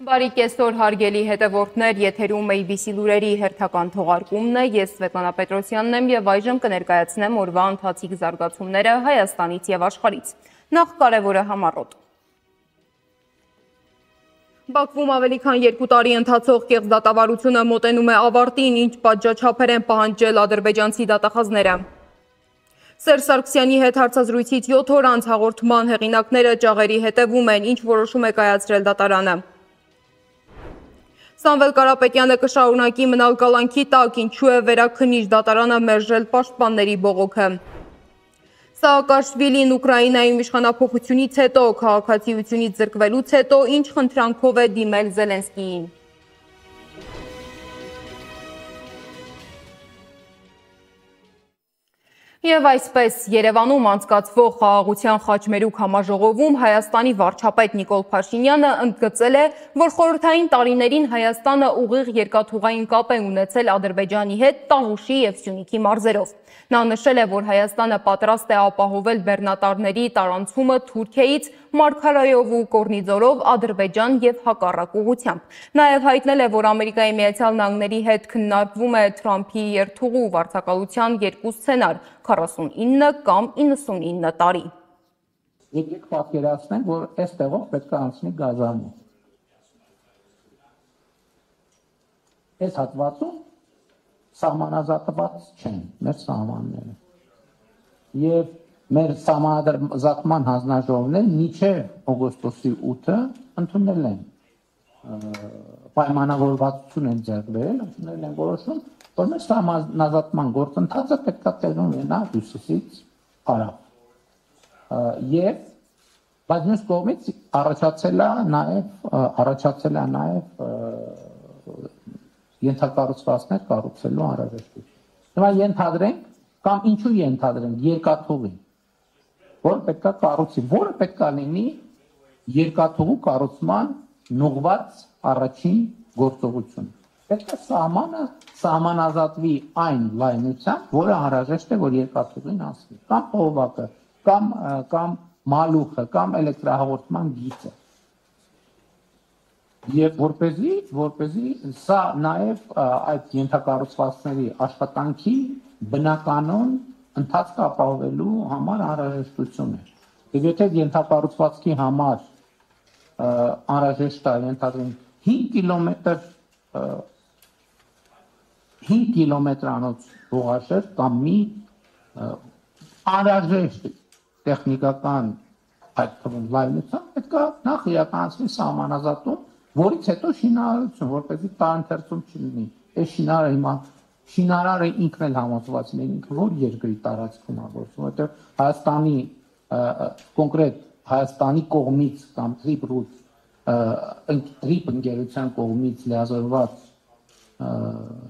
Բարի կեսօր հարգելի հետևորդներ, եթերում ABC լուրերի հերթական թողարկումն է, ես Սվետլանա Պետրոսյանն եմ և այժմ կներկայացնեմ օրվա ընթացիկ զարգացումները Հայաստանից և աշխարհից։ Նախ կարևորը համառոտ։ Բաքվում ավելի քան 2 տարի ընթացող կեղծ դատավարությունը մոտենում է ավարտին, ինչ պատժաչափեր են պահանջել ադրբեջանցի դատախազները։ Սերժ Սարգսյանի հետ հարցազրույցից 7 օր անց հաղորդման հեղինակները ճաղերի հետևում են, ինչ որոշում է կայացրել դատարանը։ Սամվել Կարապետյանը կշարունակի մնալ կալանքի տակ, ինչու է վերաքննիչ դատարանը մերժել պաշտպանների բողոքը։ Սաակաշվիլին Ուկրաինայում իշխանափոխությունից հետո, քաղաքացիությունից զրկվելուց հետո, ինչ խնդրանքով է դիմել Զելենսկիին։ Եվ այսպես Երևանում անցկացվող խաղաղության խաչմերուկ համաժողովում Հայաստանի վարչապետ Նիկոլ Փաշինյանը ընդգծել է, որ խորհրդային տարիներին Հայաստանը ուղիղ երկաթուղային կապ է ունեցել Ադրբեջանի հետ Տավուշի և Սյունիքի մարզերով։ Նա նշել է, որ Հայաստանը պատրաստ է ապահովել բեռնատարների տարանցումը Թուրքիայից Մարգարայով ու Կորնիձորով Ադրբեջան և հակառակ ուղղությամբ։ Նաև հայտնել է, որ Ամերիկայի Միացյալ Նահանգների հետ քննարկվում է Թրամփի երթուղու վարձակալության երկու սցենար՝ 49 կամ 99 տարի։ Եկեք պատկերացնենք, որ այս տեղով պետք է անցնի գազանի։ Այս հատվածում սահմանազատված չեն մեր սահմանները։ Եվ մեր սահմանազատման հանձնաժողովները մինչև օգոստոսի 8-ը ընդունել են պայմանավորվածություն են ձեռք բերել, ընդունել են որոշում, որ մեր սահմանազատման գործընթացը պետք է տեղի ունենա հյուսիսից հարավ։ Եվ բայց մյուս կողմից առաջացել է նաև ենթակառուցվածքներ կառուցելու անհրաժեշտություն։ Հիմա ենթադրենք, կամ ինչու ենթադրենք երկաթուղի, որ պետք է կառուցի, որը պետք է լինի երկաթուղու կառուցման ուղղված առաջին գործողություն։ Պետք է սահմանազատվի այն լայնությամբ, որը անհրաժեշտ է, որ երկաթուղին անցնի, կամ փողակը, կամ մալուխը, կամ էլեկտրահաղորդման գիծը։ Եվ որպեսզի սա նաև այդ ենթակառուցվածքների աշխատանքի բնականon ընթացքը ապահովելու համար անհրաժեշտություն է։ Եվ եթե ենթակառուցվածքի համար անհրաժեշտ է ենթադրենք 5 կիլոմետրանոց հողաշերտ կամ մի անհրաժեշտ տեխնիկական այդ թվում լայնությամբ պետք է նախ իրականացվի սահմանազատում, որից հետո շինարարություն, որպեսզի տարընթերցում չլինի։ Այս շինարարը ինքն էլ համոզված լինի, ինքը որ երկրի տարածքում է գործում, որտեղ Հայաստանի կոնկրետ Հայաստանի կողմից կամ Trip ընկերության կողմից լիազորված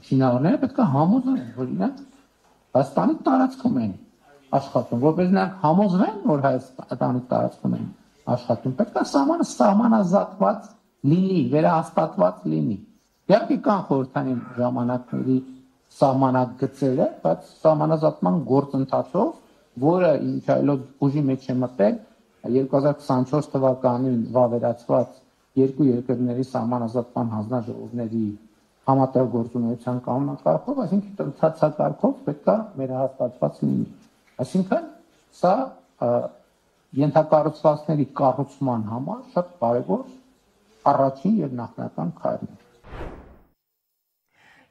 շինարարները պետք է համոզեն, որ իրենք Հայաստանի տարածքում են աշխատում, որպեսզի նրանք համոզվեն, որ Հայաստանի տարածքում են աշխատում, պետք է սահմանազատված լինի, վերահաստատված լինի։ Իհարկե կան խորհրդային ժամանակների սահմանագծերը, բայց սահմանազատման գործընթացով, որը ինչ այլոց ուժի մեջ է մտել 2024 թվականին վավերացված երկու երկրների սահմանազատման հանձնաժողովների համատեղ գործունեության կանոնակարգով, այսինքն ընթացակարգով պետք է վերահաստատված լինի։ Այսինքն սա ենթակառուցվածքների կառուցման համար շատ կարևոր առաջին եւ նախնական քայլն է։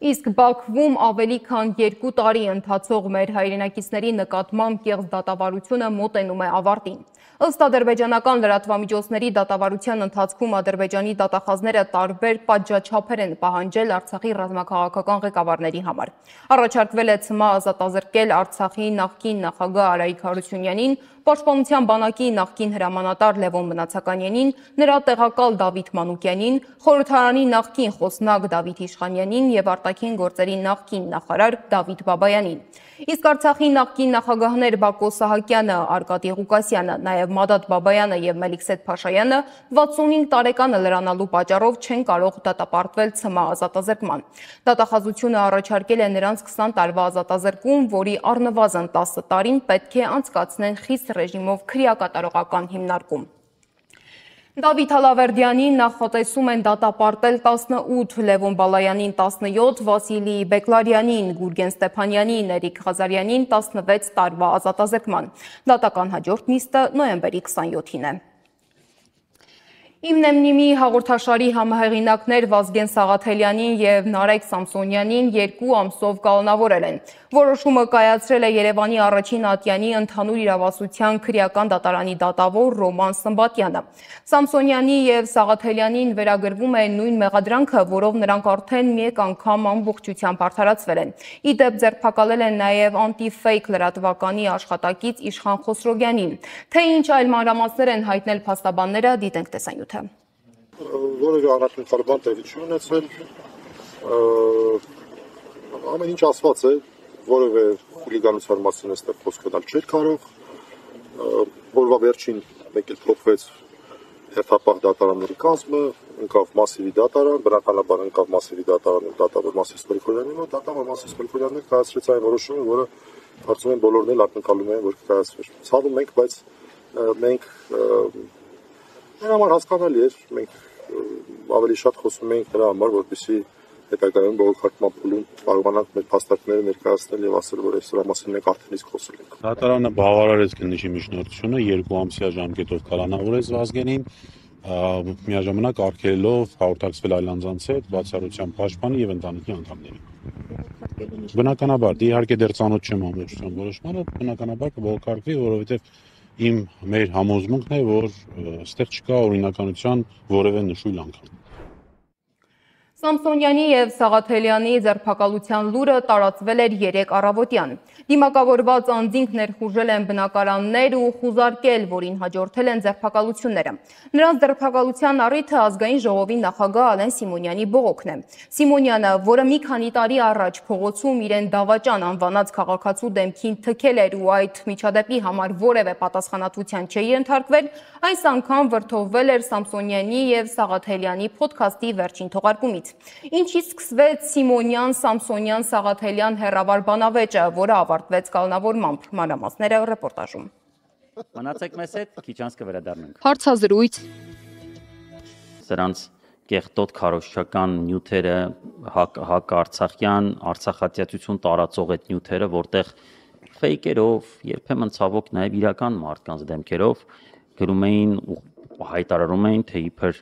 Իսկ Բաքվում ավելի քան 2 տարի ընթացող մեր հայրենակիցների նկատմամբ կեղծ դատավարությունը մոտենում է ավարտին։ Ըստ ադրբեջանական լրատվամիջոցների դատավարության ընթացքում Ադրբեջանի դատախազները տարբեր պատժաչափեր են պահանջել Արցախի ռազմաքաղաքական ղեկավարների համար։ Առաջարկվել է ՑՄԱ ազատազրկել Արցախի նախկին նախագահ Արայիկ Հարությունյանին, Պաշտպանության բանակի նախկին հրամանատար Լևոն Մնացականյանին, նրա տեղակալ Դավիթ Մանուկյանին, խորհրդարանի նախկին խոսնակ Դավիթ Իշխանյանին և արտաքին գործերի նախկին նախարար Դավիթ Բաբայանին։ Իսկ Արցախի նախկին նախագահներ Բակո Սահակյանը, Արկադի Ղուկասյանը, նաև Մադադ Բաբայանը և Մելիքսեթ Փաշայանը 65 տարեկանը լրանալու պատճառով չեն կարող դատապարտվել ՑՄԱ ազատազրկման։ Դատախազությունը առաջարկել է նրանց 20 տարվա ազատազրկում, որի առնվազն 10 տարին պետք է անցկացնեն խիստ ռեժիմով քրեակատարողական հիմնարկում։ Դավիթ Ալավերդյանին նախատեսում են դատապարտել 18, Լևոն Բալայանին 17, Վասիլի Բեկլարյանին, Գուրգեն Ստեփանյանին, Էրիկ Ղազարյանին 16 տարվա ազատազրկման։ Դատական հաջորդ նիստը նոյեմբերի 27-ին է։ Իմնեմնիմի հաղորդաշարի համահեղինակներ Վազգեն Սաղաթելյանին և Նարեկ Սամսոնյանին 2 ամսով կալանավորել են։ Որոշումը կայացրել է Երևանի առաջին ատյանի ընդհանուր իրավասության քրեական դատարանի դատավոր Ռոման Սմբատյանը։ Սամսոնյանի և Սաղաթելյանին վերագրվում է նույն մեղադրանքը, որով նրանք արդեն մեկ անգամ ամբողջությամբ արդարացվել են։ Ի դեպ ձերբակալել են նաև անտիֆեյք լրատվականի աշխատակից Իշխան Խոսրոգյանին։ Թե ինչ այլ մանրամասներ են հայտնել փաստաբանները, դիտենք տեսանյութը։ Որևէ անարդարական տեղի չի ունեցել, ամեն ինչ ասված է, որևէ խուլիգանության մասին այստեղ խոսք գնալ չէր կարող, որվա վերջին մեկ էլ փոխվեց հերթապահ դատարանների կազմը, ընկավ Մասիվի դատարան, բնականաբար ընկավ Մասիվի դատարանում դատավոր Մասիս Պերկորյանի մոտ, դատավոր Մասիս Պերկորյանն կայացրեց այն որոշումը, որը կարծում եմ բոլորն էլ ակնկալում են, որ կայացվեր։ Ցավում ենք, բայց մենք նրա համար հասկանալի էր, մենք ավելի շատ խոսում ենք նրա համար, որպեսզի հետագայում բողոքարկման փուլում կարողանանք մեր փաստարկները ներկայացնել եւ ասել, որ այս դրա մասին մենք արդեն իսկ խոսել ենք։ Դատարանը բավարարեց քննիչի միջնորդությունը, 2 ամսյա ժամկետով կալանավորեց Վազգենին, միաժամանակ արգելելով հաղորդակցվել այլ անձանց հետ, բացառությամբ պաշտպանի եւ ընտանիքի անդամներին։ Բնականաբար, իհարկե դեռ ծանոթ չեմ ամբողջությամբ որոշմանը, բնականաբար կբողոքարկվի, որովհետեւ մեր համոզմունքն է, որ այստեղ չկա օրինականության որևէ նշույլ անգամ։ Սամսոնյանի և Սաղաթելյանի ձերբակալության լուրը տարածվել էր 3 առավոտյան։ Դիմակավորված անձինք ներխուժել են բնակարաններ ու խուզարկել, որին հաջորդել են ձերբակալությունները։ Նրանց ձերբակալության առիթը ազգային ժողովի նախագահ Ալեն Սիմոնյանի բողոքն է։ Սիմոնյանը, որը մի քանի տարի առաջ փողոցում իրեն դավաճան անվանած քաղաքացու դեմքին թքել էր ու այդ միջադեպի համար որևէ պատասխանատվության չէր ենթարկվել, այս անգամ վրդովվել էր Սամսոնյանի և Սաղաթելյանի փոդքասթի վերջին թողարկումից։ Ինչից սկսվեց Սիմոնյան-Սամսոնյան-Սաղաթելյան հեռավար բանավեճը, որը ավարտվեց կալանավորմամբ։ Մանրամասները ռեպորտաժում։ Մնացեք մեզ հետ, քիչ անց կվերադառնանք։ Հարցազրույց։ Սրանց կեղտոտ քարոզչական նյութերը, հակարցախյան արցախատյացություն տարածող այդ նյութերը, որտեղ ֆեյքերով, երբեմն ցավոք նաև իրական մարդկանց դեմքերով գրում էին ու հայտարարում էին, թե իբր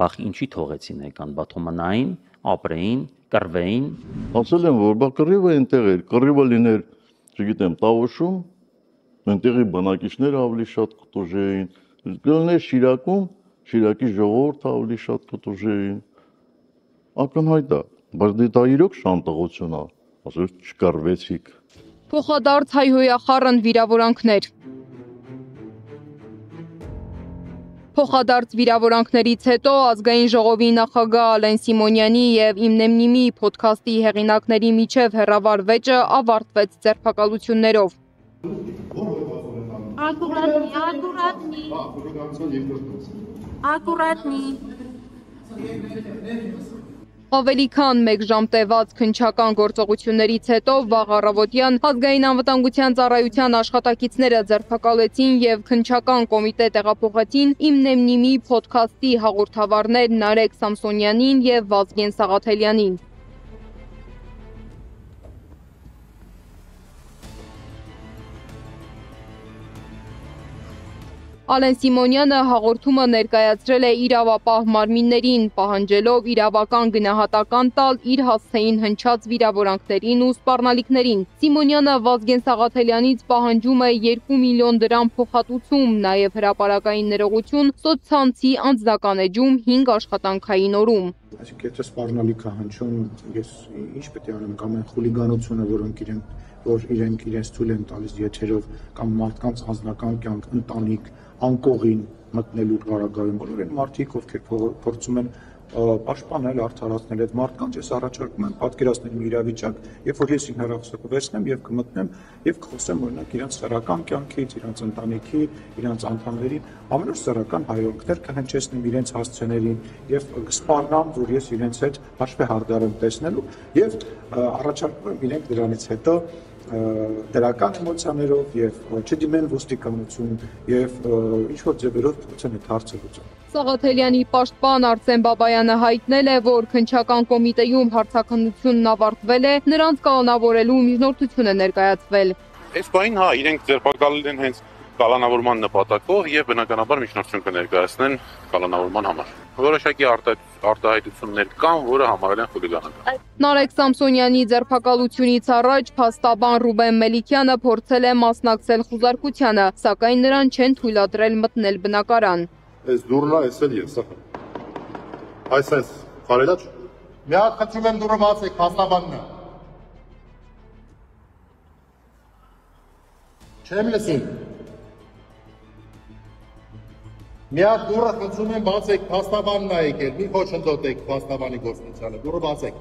բախ ինչի թողեցին եկան Բաթոմանային, ապրեին, կռվեին։ Ասել եմ, որ բա կռիվը այնտեղ էր, կռիվը լիներ, չգիտեմ, Տավուշում, այնտեղի բնակիչները ավելի շատ կտուժեին, կլիներ Շիրակում, Շիրակի ժողովուրդը ավելի շատ կտուժեին։ Ակնհայտ է, բայց դա իրոք շանտողություն է, ասել չկռվեցիք։ Փոխադարձ հայհոյախառն վիրավորանքներ։ Փոխադարձ վիրավորանքներից հետո ազգային ժողովի նախագահ Ալեն Սիմոնյանի և Իմնեմնիմի փոդքասթի հեղինակների միջև հեռավար վեճը ավարտվեց ձերբակալություններով։ Ավելի քան 1 ժամ տևած քննչական գործողություններից հետո վաղ առավոտյան ազգային անվտանգության ծառայության աշխատակիցները ձերբակալեցին և քննչական կոմիտե տեղափոխեցին Իմնեմնիմի փոդքասթի հաղորդավարներ Նարեկ Սամսոնյանին և Վազգեն Սաղաթելյանին։ Ալեն Սիմոնյանը հաղորդումը ներկայացրել է իրավապահ մարմիններին, պահանջելով իրավական գնահատական տալ իր հասցեին հնչած վիրավորանքներին ու սպառնալիքներին։ Սիմոնյանը Վազգեն Սաղաթելյանից պահանջում է 2 միլիոն դրամ փոխհատուցում, նաև հրապարակային ներողություն, սոցցանցի անձնական էջում 5 աշխատանքային օրում։ Այսինքն, եթե սպառնալիքը հնչում, ես ինչ պետք է անեմ, կամ այն խուլիգանությունը, որ իրենք իրենց թույլ են տալիս եթերով, կամ մարդկանց անձնական կյանք, ընտանիք, անկողին մտնելու պարագայում, բոլոր այն մարդիկ, ովքեր փորձում են պաշտպանել, արդարացնել այդ մարդկանց, ես առաջարկում եմ պատկերացնել մի իրավիճակ, երբ որ ես իմ հեռախոսը վերցնեմ եւ կմտնեմ եւ կխոսեմ օրինակ իրենց սեռական կյանքից, իրենց ընտանիքի, իրենց անդամների, ամենուր սեռական հայրենիքներ կհնչեցնեմ իրենց հասցեներին եւ կսպառնամ, որ ես իրենց հետ հաշվի հարդարեմ տեսնելու եւ առաջարկում եմ իրենք դրանից հետո դրական էմոցիաներով եւ չդիմեն ոստիկանություն եւ ինչ որ ձևերով փորձեն այդ հարցը լուծել։ Սաղաթելյանի պաշտպան Արսեն Բաբայանը հայտնել է, որ քննչական կոմիտեում հարցաքննությունն ավարտվել է, նրանց կանոնավորելու միջնորդություն է ներկայացվել։ Այս բանին հա իրենք ձերբակալել են հենց կալանավորման նպատակով եւ բնականաբար միջնորդություն կներկայացնեն կալանավորման համար։ Որոշակի արտահայտություններ կան, որը համարել են խուլիգանական։ Նարեկ Սամսոնյանի ձերբակալությունից առաջ փաստաբան Ռուբեն Մելիքյանը փորձել է մասնակցել խուզարկությանը, սակայն նրան չեն թույլատրել մտնել բնակարան։ Այս դուրնա էս էլ ես, սա։ Այս կարելա չէ։ Մի հատ խնդրում եմ դուրը բացեք, փաստաբանն է։ Չեմ լսում։ Մի հատ դուրը խնդրում եմ բացեք, փաստաբանն է եկել, մի խոչընդոտեք փաստաբանի գործունեությանը, դուրը բացեք։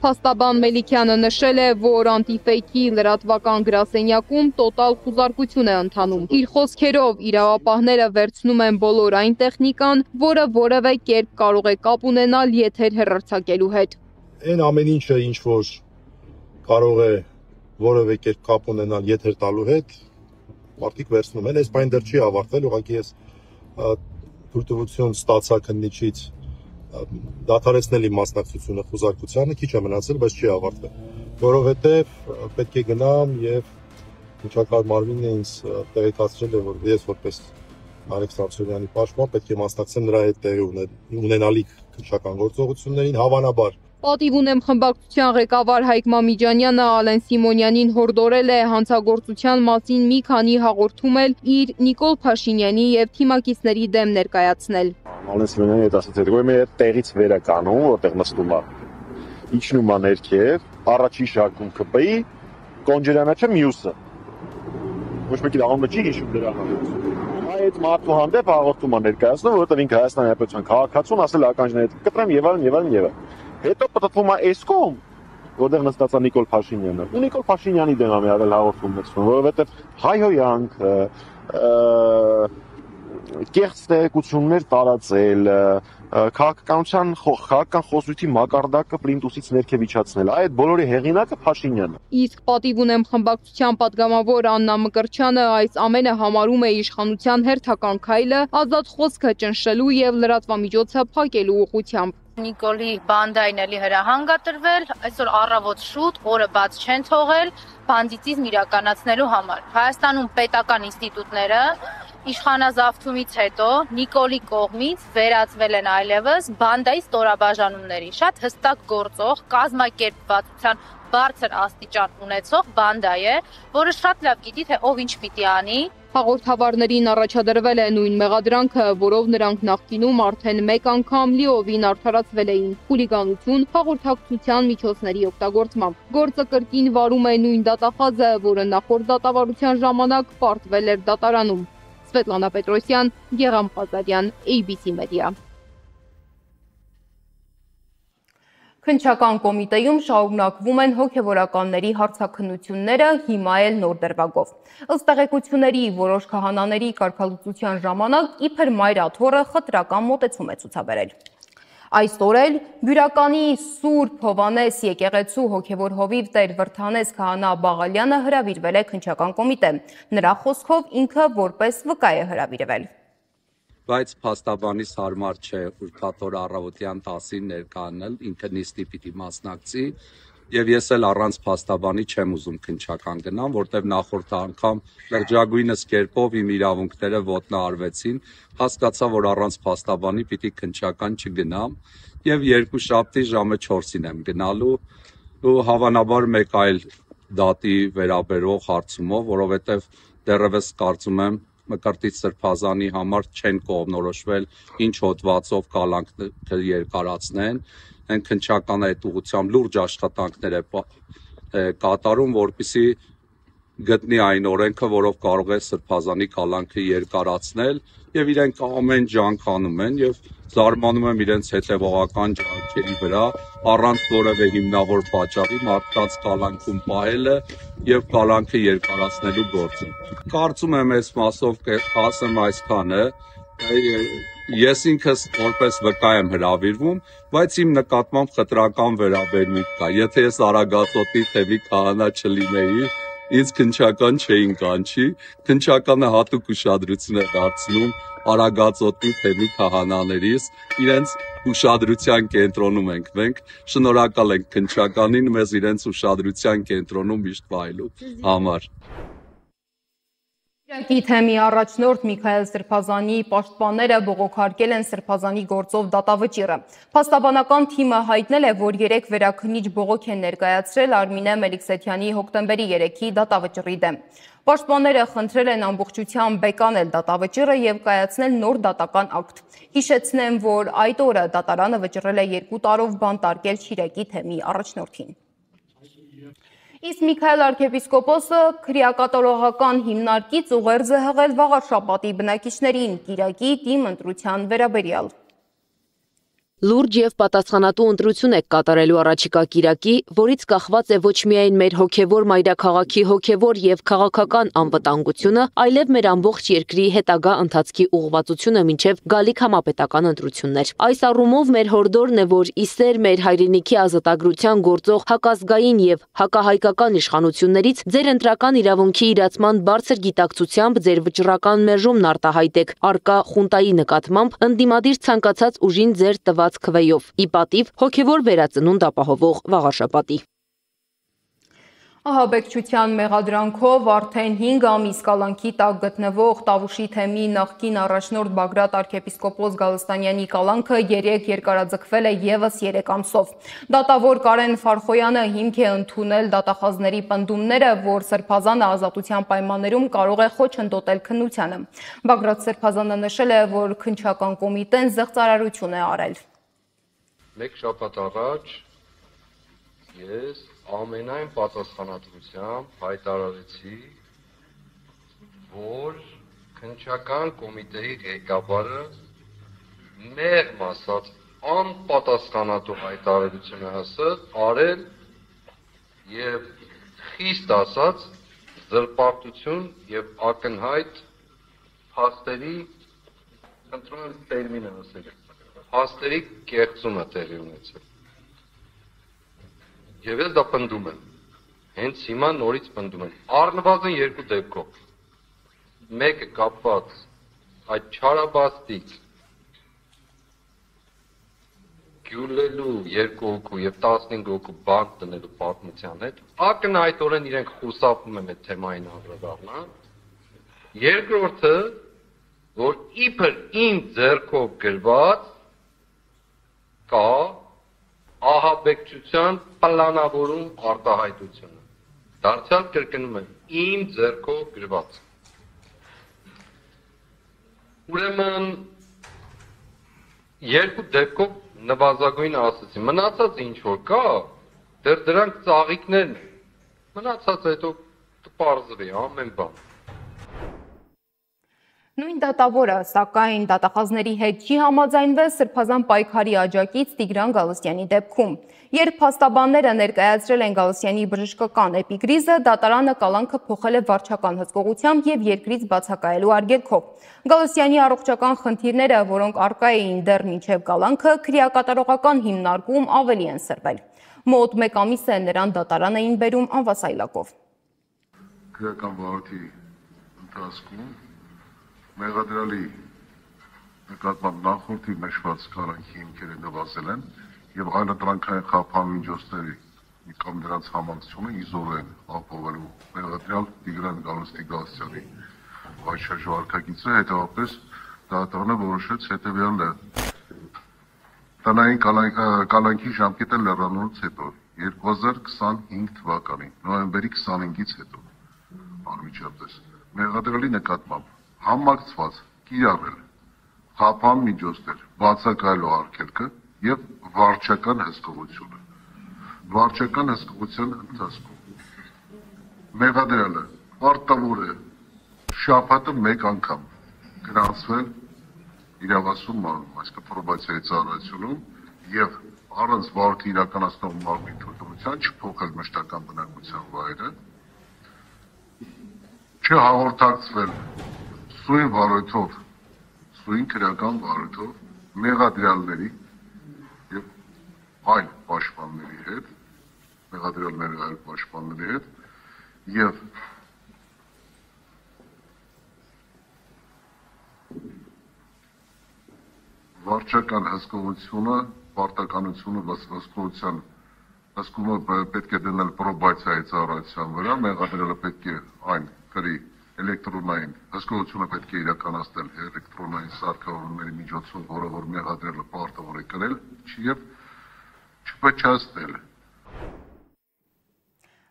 Փաստաբան Մելիքյանը նշել է, որ անտիֆեյքի լրատվական գրասենյակում տոտալ խուզարկություն է ընթանում։ Իր խոսքերով իրավապահները վերցնում են բոլոր այն տեխնիկան, որը որևէ կերպ կարող է կապ ունենալ եթեր հեռարձակելու հետ։ Այն ամեն ինչը, ինչ որ կարող է որևէ կերպ կապ ունենալ եթեր տալու հետ, մարդիկ վերցնում են, այս բան դեռ չի ավարտվել, ուղղակի ես թույլտվություն ստացա քննիչից դադարեցնել իմ մասնակցությունը խուզարկությանը, քիչ է մնացել, բայց չի ավարտվել, որովհետև պետք է գնամ եւ միջնակարգ մարմինն ինձ տեղեկացրել է, որ ես որպես Նարեկ Սամսոնյանի պաշտպան պետք է մասնակցեմ նրա հետ տեղի ունենալիք քննչական գործողություններին, հավանաբար Պատիվ ունեմ խմբակցության ղեկավար Հայկ Մամիջանյանը Ալեն Սիմոնյանին հորդորել է հանցագործության մասին մի քանի հաղորդումել իր Նիկոլ Փաշինյանի եւ թիմակիցների դեմ ներկայացնել։ Ալեն Սիմոնյանի հետ ասած հետո մի տեղից վեր է կանում, որտեղ նստում է։ Իջնում է ներքև, առաջի շարքում ԿՊ-ի, Կոնջերյանը չէ մյուսը։ Ոչ մեկի դաղումը չի հիշում դրան։ Այդ մարդու հանդեպ հաղորդում է ներկայացնում, որովհետև ինքը Հայաստանի Հանրապետության քաղաքացուն ասել ականջների հետ կտրեմ եւ այլն։ Հետո պատտվում է այս կողմ, որտեղ նստած է Նիկոլ Փաշինյանը։ Ու Նիկոլ Փաշինյանի դեմ է արել հաղորդում մտցնում, որովհետև հայհոյանք, կեղծ տեղեկություններ տարածել, քաղաքական խոսույթի մակարդակը պլինտուսից ներքև իջացնել, այդ բոլորի հեղինակը Փաշինյանն է։ Իսկ պատիվ ունեմ խմբակցության պատգամավոր Աննա Մկրտչյանը այս ամենը համարում է իշխանության հերթական քայլը ազատ խոսքը ճնշելու եւ լրատվամիջոցը փակելու ուղղությամբ։ Նիկոլի բանդային էլի հրահանգ է տրվել, այսօր առավոտ շուտ, օրը բաց չեն թողել բանդիտիզմ իրականացնելու համար։ Հայաստանում պետական ինստիտուտները իշխանազավթումից հետո Նիկոլի կողմից վերածվել են այլևս բանդայի ստորաբաժանումների, շատ հստակ գործող, կազմակերպվածության բարձր աստիճան ունեցող բանդա է, որը շատ լավ գիտի, թե ով ինչ պիտի անի։ Հաղորդավարներին առաջադրվել է նույն մեղադրանքը, որով նրանք նախկինում արդեն մեկ անգամ լիովին արդարացվել էին՝ խուլիգանություն հաղորդակցության միջոցների օգտագործմամբ։ Գործը կրկին վարում է նույն դատախազը, որը նախորդ դատավարության ժամանակ պարտվել էր դատարանում։ Սվետլանա Պետրոսյան, Գեղամ Ղազարյան, ABC Media։ Քննչական կոմիտեում շարունակվում են հոգևորականների հարցաքննությունները, հիմա էլ նոր դրվագով։ Ըստ տեղեկությունների որոշ քահանաների կարգալուծության ժամանակ իբր մայրաթոռը խտրական մոտեցում է ցուցաբերել։ Այսօր էլ Բյուրականի Սուրբ Հովանես եկեղեցու հոգևոր հովիվ Տեր Վրդանես քահանա Բաղալյանը հրավիրվել է քննչական կոմիտե։ Նրա խոսքով ինքը որպես վկա է հրավիրվել։ Բայց փաստաբանից հարմար չէ ուրբաթօր առավոտյան 10-ին ներկայանալ, ինքը նիստի պիտի մասնակցի եւ ես էլ առանց փաստաբանի չեմ ուզում քննչական գնամ, որտեւ նախորդ անգամ լրջագույնս կերպով իմ իրավունքները ոտնահարվեցին, հասկացա, որ առանց փաստաբանի պիտի քննչական չգնամ եւ երկուշաբթի ժամը 4-ին եմ գնալու ու հավանաբար մեկ այլ դատի վերաբերող հարցումով, որովհետեւ դեռևս կարծում եմ Մկրտիչ Սրբազանի համար չեն կողմնորոշվել ինչ հոդվածով կալանքը երկարացնեն, են քննչական այդ ուղղությամբ լուրջ աշխատանքներ է կատարում, որպեսզի գտնի այն օրենքը, որով կարող է Սրբազանի կալանքը երկարացնել եւ իրենք ամեն ջանք անում են եւ զարմանում եմ իրենց հետեւողական ջանքերի վրա առանց որևէ հիմնավոր պատճառի մարդկանց կալանքում պահելը եւ կալանքը երկարացնելու գործը։ Կարծում եմ այս մասով ասեմ այսքանը, Ես ինքս որպես վկա եմ հրավիրվում, բայց իմ նկատմամբ խտրական վերաբերմունք կա։ Եթե ես Արագածոտնի թևի քահանա չլինեի, ինձ քննչական չէին կանչի, քննչականը հատուկ ուշադրություն է դարձնում Արագածոտնի թևի քահանաներիս, իրենց ուշադրության կենտրոնում ենք մենք, շնորհակալ ենք քննչականին մեզ իրենց ուշադրության կենտրոնում միշտ վայելու համար։ Իրաքի թեմի առաջնորդ Միքայել Սրբազանի պաշտպանները բողոքարկել են Սրբազանի գործով դատավճիռը։ Փաստաբանական թիմը հայտնել է, որ 3 վերաքննիչ բողոք են ներկայացրել Արմինե Մելիքսեթյանի հոկտեմբերի 3-ի դատավճիռի դեմ։ Պաշտպանները խնդրել են ամբողջությամբ բեկանել դատավճիռը եւ կայացնել նոր դատական ակտ։ Հիշեցնեմ, որ այդ օրը դատարանը վճռել է 2 տարով բանտարկել Շիրակի թեմի առաջնորդին։ Իսկ Միքայել arczepiskopos-ը քրեակատարողական հիմնարկից ուղերձ է հղել Վաղարշապատի բնակիչներին Կիրակի թիմ ընտրության վերաբերյալ։ Լուրջ եւ պատասխանատու ընտրություն եք կատարելու առաջիկա Կիրակի, որից կախված է ոչ միայն մեր հոգեվոր մայրաքաղաքի հոգեվոր եւ քաղաքական անվտանգությունը, այլև մեր ամբողջ երկրի հետագա ընթացքի ուղղվածությունը մինչեւ գալիք համապետական ընտրություններ։ Այս առումով մեր հորդորն է, որ իսեր մեր հայրենիքի ազատագրության գործող հակազգային եւ հակահայկական իշխանություններից ձեր ընտրական իրավունքի իրացման բարձր գիտակցությամբ ձեր վճռական մերժումն արտահայտեք արկա խունտայի նկատմամբ ընդդիմադիր ցանկացած ուժին ձեր տված քվեով, ի պատիվ հոգևոր վերածնունդ ապահովող Վաղարշապատի։ Ահաբեկչության մեղադրանքով արդեն 5 ամիս կալանքի տակ գտնվող Տավուշի թեմի նախկին առաջնորդ Բագրատ arczepiskopos Գալստանյանի կալանքը 3 երկարաձգվել է եւս 3 ամսով։ Դատավոր Կարեն Ֆարխոյանը հիմք է ընդունել դատախազների պնդումները, որ Սրբազանը ազատության պայմաններում կարող է խոչընդոտել քննությանը։ Բագրատ Սրբազանը նշել է, որ քննչական կոմիտեն զեղծարարություն է արել։ Մեկ շաբաթ առաջ ես ամենայն պատասխանատվությամբ հայտարարեցի, որ քննչական կոմիտեի ղեկավարը մեղմ ասած անպատասխանատու հայտարարություն է արել եւ խիստ ասած զրպարտություն եւ ակնհայտ փաստերի կոնտրոլ տերմինը ասել փաստերի կեղծում է տեղի ունեցել։ Եվ ես դա պնդում եմ, հենց հիմա նորից պնդում եմ, առնվազն 2 դեպքով, մեկը կապված այդ չարաբաստիկ գյուլելու 2 հոգու և 15 հոգու բանտ տնելու պատմության հետ, ակնհայտորեն իրենք խուսափում են այդ թեմային անդրադառնալ, երկրորդը, որ իբր իմ ձեռքով գրված կա ահաբեկչության պլանավորում արտահայտությունը։ Դարձյալ կրկնում եմ, իմ ձեռքով գրված։ Ուրեմն 2 դեպքով նվազագույնը ասացի, մնացած ինչ որ կա, դեռ դրանք ծաղիկներն են, մնացած հետո կպարզվի ամեն բան։ Նույն դատավորը, սակայն դատախազների հետ չի համաձայնվել Սրբազան պայքարի աջակից Տիգրան Գալստյանի դեպքում։ Երբ փաստաբանները ներկայացրել են Գալստյանի բժշկական էպիկրիզը, դատարանը կալանքը փոխել է վարչական հսկողությամբ եւ երկրից բացակայելու արգելքով։ Գալստյանի առողջական խնդիրները, որոնք առկա էին դեռ մինչև կալանքը, քրեակատարողական հիմնարկում ավելի են սրվել։ Մոտ 1 ամիս է նրան դատարան էին բերում անվասայլակով։ Քրեական վարքի ընթացքում մեղադրյալի նկատմամբ նախորդի նշված կալանքի հիմքերը նվազել են եւ այլընտրանքային խափանմիջոցների կամ դրանց համակցությունը իզորեն ապահովելու մեղադրյալ Տիգրան Գալստյանի վարչաժողովրդագիծը, հետևաբար դատարանը որոշեց հետեւյալը. տնային կալանքի ժամկետը լրանալուց հետո 2025 թվականին նոյեմբերի 25-ից հետո անմիջապես մեղադրյալի նկատմամբ համակցված կիրառել խափանմիջոցներ բացակայելու արգելքը եւ վարչական հսկողությունը։ Վարչական հսկողության ընթացքում մեղադրյալը արտավոր է շաբաթը 1 անգամ գրանցվել իրավասու մարմնում, այսինքն պրոբացիայի ծառայությունում եւ առանց վարքի իրականացնող մարմնի թույլտվության չփոխել մշտական բնակության վայրը, չհաղորդակցվել սույն վարույթով սույն քրական վարույթով մեղադրյալների եւ այլ պաշտպանների հետ, մեղադրյալների այլ պաշտպանների հետ եւ վարչական հսկողությունը, պարտականությունը հսկումը պետք է դնել պրոբացիայի ծառայության վրա, մեղադրյալը պետք է այն գրի էլեկտրոնային հսկողությունը պետք է իրականացնել էլեկտրոնային սարքավորումների միջոցով, որը որ մեղադրյալը պարտավոր է կրել, եւ չպեչացնել։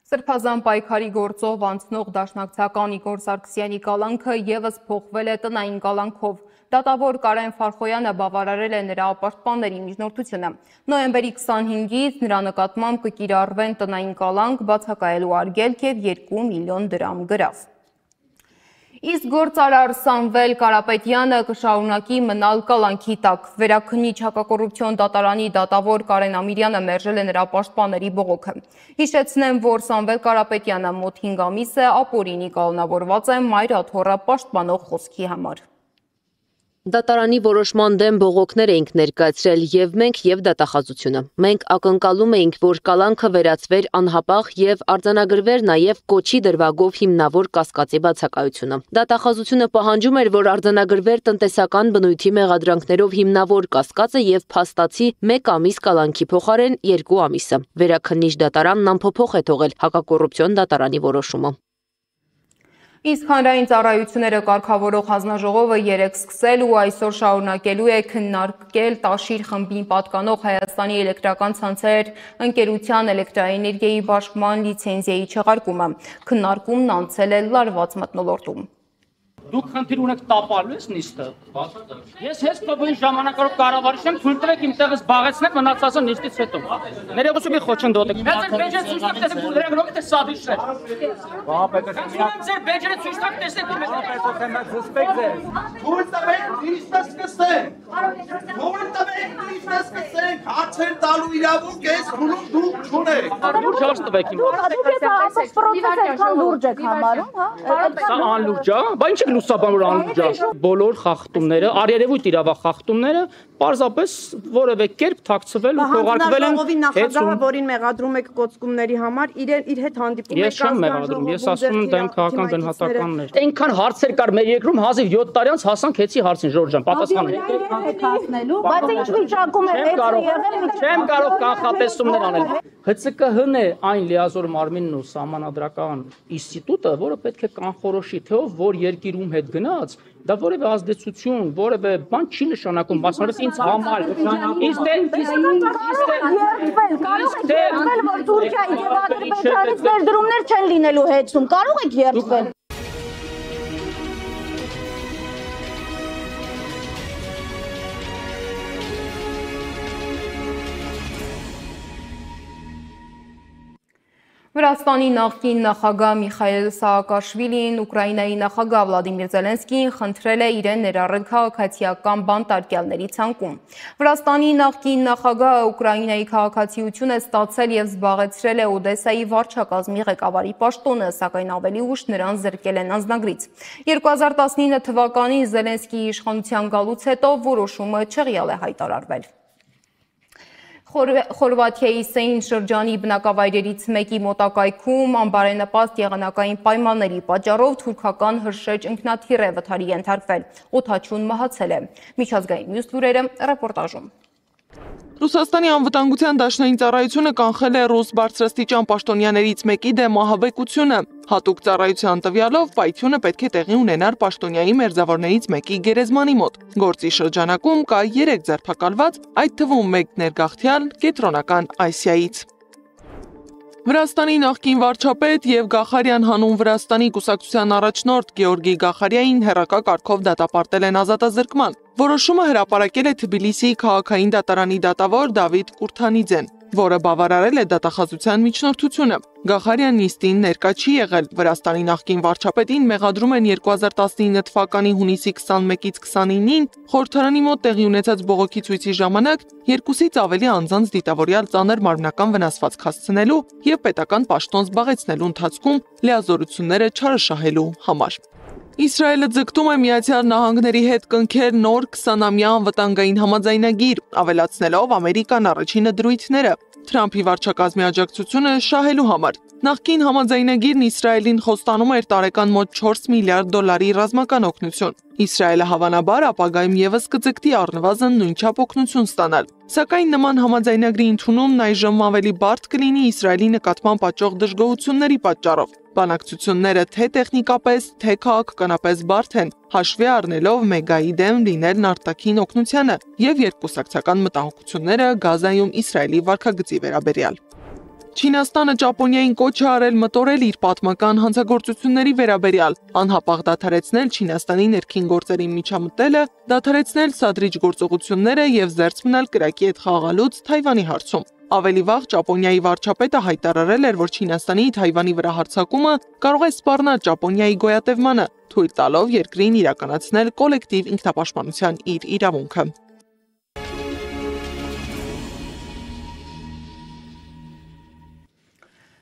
Սրբազան պայքարի գործով անցնող դաշնակցական Իգոր Սարգսյանի կալանքը եւս փոխվել է տնային կալանքով։ Դատավոր Կարեն Ֆարխոյանը բավարարել է նրա պաշտպանների միջնորդությունը։ Նոյեմբերի 25-ից նրա նկատմամբ կկիրառվեն տնային կալանք, բացակայելու արգելք եւ 2 միլիոն դրամ գրավ։ Իսկ գործարար Սամվել Կարապետյանը կշարունակի մնալ կալանքի տակ։ Վերաքննիչ հակակոռուպցիոն դատարանի դատավոր Կարեն Ամիրյանը մերժել է նրա պաշտպանների բողոքը։ Հիշեցնեմ, որ Սամվել Կարապետյանը մոտ 5 ամիս է ապօրինի կալանավորված է մայր աթոռը պաշտպանող խոսքի համար։ Դատարանի որոշման դեմ բողոքներ էինք ներկայացրել եւ մենք եւ դատախազությունը։ Մենք ակնկալում էինք, որ կալանքը վերածվեր անհապաղ եւ արձանագրվեր նաեւ կոչի դրվագով հիմնավոր կասկածի բացակայությունը։ Դատախազությունը պահանջում էր, որ արձանագրվեր տնտեսական բնույթի մեղադրանքներով հիմնավոր կասկածը եւ փաստացի 1 ամիս կալանքի փոխարեն 2 ամիսը։ Վերաքննիչ դատարանն անփոփոխ է թողել հակակոռուպցիոն դատարանի որոշումը։ Իսկ հանրային ծառայությունները կարգավորող հանձնաժողովը երեկ սկսել ու այսօր շարունակելու է քննարկել Տաշիր խմբին պատկանող Հայաստանի էլեկտրական ցանցեր ընկերության էլեկտրաէներգիայի բաշխման լիցենզիայի չեղարկումը։ Քննարկումն անցել է լարված մթնոլորտում։ Դուք խնդիր ունեք տապալու ես նիստը։ Ես հենց փոքրին ժամանակով կառավարիչ եմ, թույլ տվեք իմ տեղը զբաղեցնել մնացածը նիստից հետո։ Ներողություն մի խոչընդոտ եք։ Բայց բեջը ցույց տակ տեսեք որ դրանք ռոք թե սադիշներ։ Ձեր բեջը ցույց տակ տեսեք որ Թույլ տվեք նիստը սկսենք։ Թույլ տվեք նիստը սկսենք։ Հարցեր տալու իրավունք ես քուլում դուք չունեք։ Լուրջ հարց տվեք իմ։ Լուրջ եք համարում, հա։ Սա անլուրջ է, բայց ինչ լուսաբանոր անլուրջ է։ Բոլոր խախտումները, արերևույթ իրավախախտումները պարզապես որևէ կերպ թաքցվել ու թողարկվել են նախագահը, որին մեղադրում եք կոծկումների համար, իր հետ հանդիպում եք։ Ես չեմ մեղադրում, ես ասում եմ դա իմ քաղաքական գնահատականն էր։ Այնքան հարցեր կար մեր երկրում, հազիվ 7 տարի անց հասանք հեցի հարցին, Ժորժ ջան, պատասխանեք։ Բայց ինչ վիճակում է Չեմ կարող կանխատեսումներ անել։ ՀՑԿՀ-ն է այն լիազոր մարմինն ու սահմանադրական ինստիտուտը, որը պետք է կանխորոշի թե ով որ երկիրում հետ գնաց, դա որևէ ազդեցություն, որևէ բան չի նշանակում, մասնավորապես ինձ համար։ Թուրքիայի եւ Ադրբեջանից ներդրումներ չեն լինելու հետում, կարող եք երդվել։ Վրաստանի նախկին նախագահ Միխայել Սաակաշվիլին Ուկրաինայի նախագահ Վլադիմիր Զելենսկին խնդրել է իրեն ներառել քաղաքացիական բանտարկյալների ցանկում։ Վրաստանի նախկին նախագահը Ուկրաինայի քաղաքացիություն է ստացել եւ զբաղեցրել է Օդեսայի վարչակազմի ղեկավարի պաշտոնը, սակայն ավելի ուշ նրան զրկել են անձնագրից։ 2019 թվականին Զելենսկիի իշխանության գալուց հետո որոշումը չեղյալ է հայտարարվել։ Խորվաթիայի Սեին շրջանի բնակավայրերից մեկի մոտակայքում անբարենպաստ եղանակային պայմանների պատճառով թուրքական հրշեջ ինքնաթիռ է վթարի ենթարկվել։ Օդաչուն մահացել է։ Միջազգային մյուս լուրերը ռեպորտաժում։ Ռուսաստանի անվտանգության դաշնային ծառայությունը կանխել է ռուս բարձրաստիճան պաշտոնյաներից մեկի դեմ ահաբեկությունը։ Հատուկ ծառայության տվյալով պայթյունը պետք է տեղի ունենար պաշտոնյայի մերձավորներից մեկի գերեզմանի մոտ։ Գործի շրջանակում կա 3 ձերբակալված, այդ թվում 1 ներգաղթյալ կենտրոնական Ասիայից։ Վրաստանի նախկին վարչապետ եւ Գախարյան հանուն Վրաստանի կուսակցության առաջնորդ Գեորգի Գախարյանին հերակա կարգով դատապարտել են ազատազրկման։ Որոշումը հրապարակել է Թբիլիսիի քաղաքային դատարանի դատավոր Դավիթ Կուրթանիձեն, որը բավարարել է դատախազության միջնորդությունը։ Գախարյան նիստին ներկա չի եղել։ Վրաստանի նախկին վարչապետին մեղադրում են 2019 թվականի հունիսի 21-ից 29-ին խորհրդարանի մոտ տեղի ունեցած բողոքի ցույցի ժամանակ 2-ից ավելի անձանց դիտավորյալ ծանր մարմնական վնասվածք հասցնելու եւ պետական պաշտոն զբաղեցնելու ընթացքում լիազորությունները չարաշահելու համար։ Իսրայելը ձգտում է Միացյալ Նահանգների հետ կնքել նոր 20-ամյա անվտանգային համաձայնագիր, ավելացնելով Ամերիկան առաջինը դրույթները Թրամփի վարչակազմի աջակցությունը շահելու համար։ Նախկին համաձայնագիրն Իսրայելին խոստանում էր տարեկան մոտ 4 միլիարդ դոլարի ռազմական օգնություն։ Իսրայելը հավանաբար ապագայում եւս կձգտի առնվազն նույնչափ օգնություն ստանալ։ Սակայն նման համաձայնագրի ընդունումն այժմ ավելի բարդ կլինի Իսրայելի նկատմամբ աճող դժգոհությունների պատճառով։ Բանակցությունները թե տեխնիկապես, թե քաղաքականապես բարդ են, հաշվի առնելով Մեգայի դեմ լինելն արտաքին օգնությանը եւ երկկուսակցական մտահոգությունները Գազայում Իսրայելի վարքագծի վերաբերյալ։ Չինաստանը Ճապոնիային կոչ է արել մտորել իր պատմական հանցագործությունների վերաբերյալ, անհապաղ դադարեցնել Չինաստանի ներքին գործերի միջամտելը, դադարեցնել սադրիչ գործողությունները եւ զերծ մնալ կրակի հետ խաղալուց Թայվանի հարցում։ Ավելի վաղ Ճապոնիայի վարչապետը հայտարարել էր, որ Չինաստանի Թայվանի վրա հարձակումը կարող է սպառնալ Ճապոնիայի գոյատևմանը, թույլ տալով երկրին իրականացնել կոլեկտիվ ինքնապաշտպանության իր իրավունքը։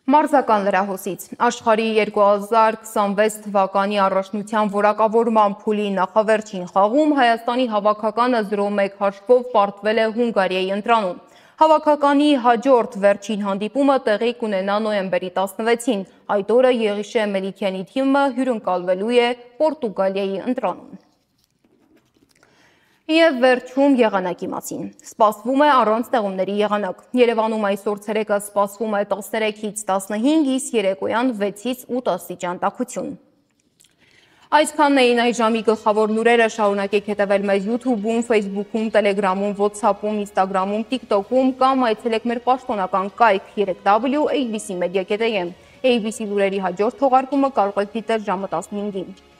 Մարզական լրահոսից աշխարհի 2026 թվականի առաջնության որակավորման փուլի նախավերջին խաղում Հայաստանի հավաքականը 0-1 հաշվով պարտվել է Հունգարիայի ընտրանուն։ Հավաքականի հաջորդ վերջին հանդիպումը տեղի կունենա նոյեմբերի 16-ին, այդ օրը Եղիշե Մելիքյանի թիմը հյուրընկալվելու է Պորտուգալիայի ընտրանուն։ Եվ վերջում եղանակի մասին։ Սպասվում է առանց տեղումների եղանակ։ Երևանում այսօր ցերեկը սպասվում է 13-ից 15, իսկ երեկոյան 6-ից 8 աստիճան տաքություն։ Այսքանն էին այս ժամի գլխավոր լուրերը, շարունակեք հետևել մեզ YouTube-ում, Facebook-ում, Telegram-ում, WhatsApp-ում, Instagram-ում, TikTok-ում կամ այցելեք մեր պաշտոնական կայք 3w.abc.media.am։ ABC լուրերի հաջորդ թողարկումը կարող եք դիտել ժամը 15-ին։